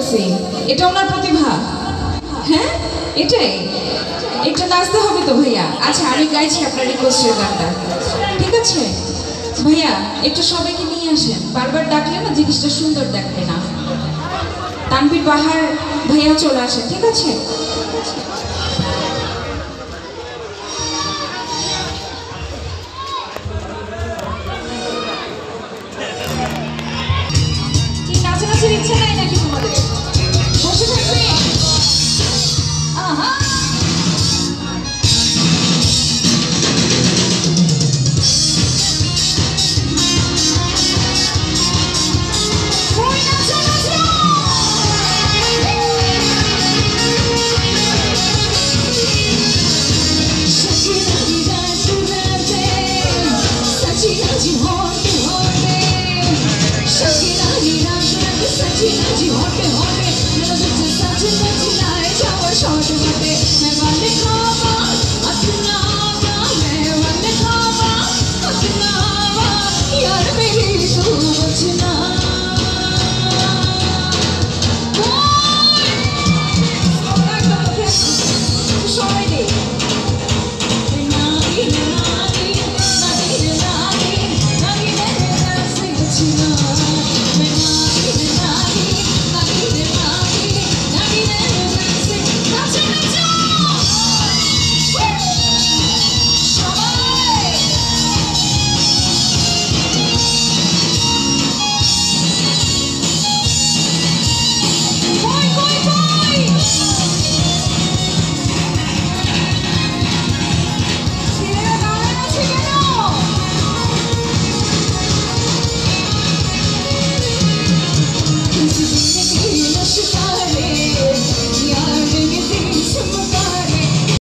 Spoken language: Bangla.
করছি, এটা ওনার প্রতিভা। হ্যাঁ এটাই, একটু নাচতে হবে তো ভাইয়া। আচ্ছা আমি গাইছি আপনার রিকোয়েস্টের গানটা, ঠিক আছে ভাইয়া? একটু সবাইকে নিয়ে আসেন, বারবার ডাকলে না জিনিসটা সুন্দর দেখবে না। তানভীর বাহার ভাইয়া চলে আসেন, ঠিক আছে? কি নাচানাচির ইচ্ছা নাই নাকি তোমাদের? বসে থাকবে? আহা